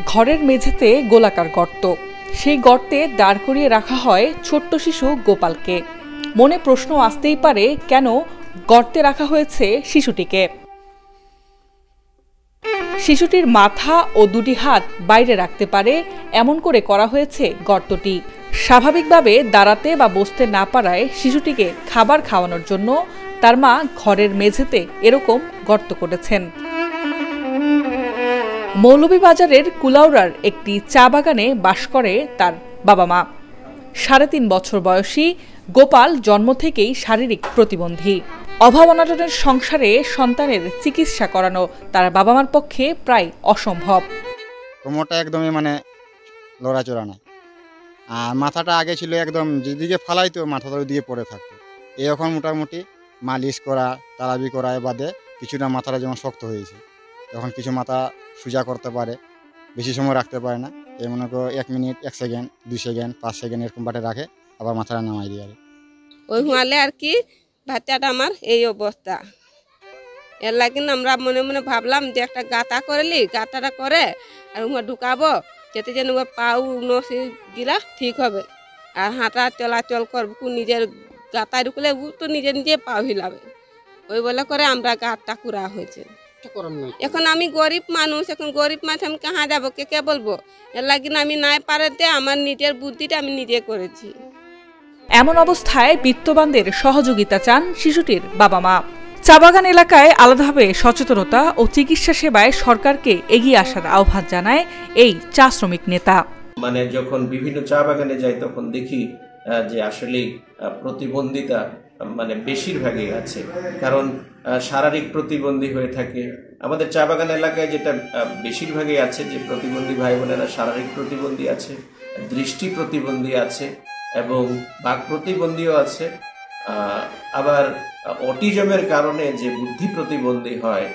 ঘরের মেঝেতে গোলাকার গর্ত, সেই গর্তে দাঁড় করিয়ে রাখা হয় ছোট্ট শিশু গোপালকে। মনে প্রশ্ন আসতেই পারে, কেন গর্তে রাখা হয়েছে শিশুটিকে। শিশুটির মাথা ও দুটি হাত বাইরে রাখতে পারে এমন করে করা হয়েছে গর্তটি। স্বাভাবিকভাবে দাঁড়াতে বা বসতে না পারায় শিশুটিকে খাবার খাওয়ানোর জন্য তার মা ঘরের মেঝেতে এরকম গর্ত করেছেন। মৌলভীবাজারের কুলাউড়ার একটি চা বাগানে বাস করে তার বাবা মা। ৩.৫ বছর বয়সী গোপাল জন্ম থেকেই শারীরিক প্রতিবন্ধী। অভাব অনটনের সংসারে সন্তানের চিকিৎসা করানো তার বাবা মার পক্ষে প্রায় অসম্ভব। কোমরটা একদমই লড়াচড়া নাই, আর মাথাটা আগে ছিল একদম যেদিকে ফালাইতো মাথাটা ওইদিকে পড়ে থাকতো। এখন মোটামুটি মালিশ করা, তারাবি করা বাদে কিছুটা মাথাটা যেমন শক্ত হয়েছে, তখন কিছু মাথা সোজা করতে পারে, বেশি সময় রাখতে পারে না। এই মনে করো 1 মিনিট, 1 সেকেন্ড, 2 সেকেন্ড, 5 সেকেন্ড এরকম বাটে রাখে, আবার মাথাটা নামাই দিয়ে। ওই হুয়ালে আর কি বাচ্চাটা আমার এই অবস্থা। এর লাগে আমরা মনে মনে ভাবলাম যে একটা গাঁথা করলি, গাঁথাটা করে আর উহা ঢুকাবো, যাতে যেন পাও নসি দিলা ঠিক হবে। আর হাঁটা চলাচল করবো, নিজের গাঁথায় ঢুকলে তো নিজে নিজে পাও হিলাবে। ওই বলে করে আমরা গাঁথটা করা হয়েছে। এখন আমি গরিব মানুষ, এখন গরিব মানুষ আমি কাহা যাবো, কে বলবো? এর লাগে আমি নাই পারেতে আমার নিজের বুদ্ধিটা আমি নিজে করেছি। এমন অবস্থায় বিত্তবানদের সহযোগিতা চান শিশুটির বাবা মা। চা বাগান এলাকায় আলাদাভাবে সচেতনতা ও চিকিৎসা সেবায় সরকারকে এগিয়ে আসার আহ্বান জানায় এই চা শ্রমিক নেতা। যখন বিভিন্ন চা বাগানে যাই তখন দেখি যে আসলে প্রতিবন্ধিতা বেশিরভাগই আছে, কারণ শারীরিক প্রতিবন্ধী হয়ে থাকে। আমাদের চা বাগান এলাকায় যেটা বেশিরভাগই আছে যে প্রতিবন্ধী ভাই বোনেরা শারীরিক প্রতিবন্ধী আছে, দৃষ্টি প্রতিবন্ধী আছে এবং বাক প্রতিবন্ধীও আছে। আবার অটিজমের কারণে যে বুদ্ধি প্রতিবন্ধী হয়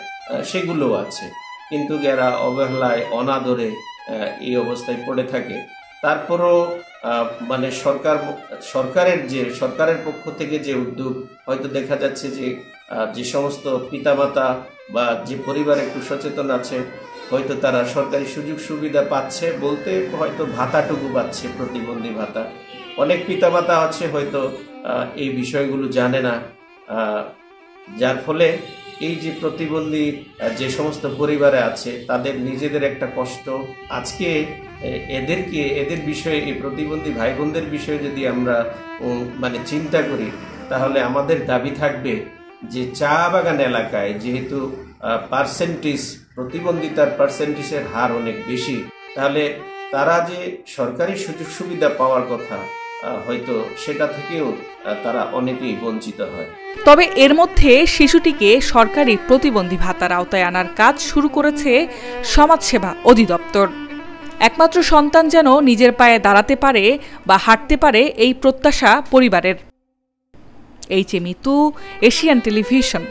সেগুলোও আছে, কিন্তু এরা অবহেলায় অনাদরে এই অবস্থায় পড়ে থাকে। তারপরও সরকারের পক্ষ থেকে যে উদ্যোগ, হয়তো দেখা যাচ্ছে যে সমস্ত পিতামাতা বা যে পরিবার একটু সচেতন আছে, হয়তো তারা সরকারি সুযোগ সুবিধা পাচ্ছে, বলতে হয়তো ভাতাটুকু পাচ্ছে, প্রতিবন্ধী ভাতা। অনেক পিতামাতা আছে হয়তো এই বিষয়গুলো জানে না, যার ফলে এই যে প্রতিবন্ধী যে সমস্ত পরিবারে আছে তাদের নিজেদের একটা কষ্ট। আজকে এদের বিষয়ে, এই প্রতিবন্ধী ভাই বোনদের বিষয়ে যদি আমরা চিন্তা করি, তাহলে আমাদের দাবি থাকবে যে চা বাগান এলাকায় যেহেতু প্রতিবন্ধিতার পার্সেন্টেজের হার অনেক বেশি, তাহলে তারা যে সরকারি সুযোগ সুবিধা পাওয়ার কথা, হয়তো সেটা থেকেও তারা অনেকেই বঞ্চিত হয়। তবে এর মধ্যে শিশুটিকে সরকারি প্রতিবন্ধী ভাতার আওতায় আনার কাজ শুরু করেছে সমাজসেবা অধিদপ্তর। একমাত্র সন্তান যেন নিজের পায়ে দাঁড়াতে পারে বা হাঁটতে পারে, এই প্রত্যাশা পরিবারের। H A Mitu, Asian television.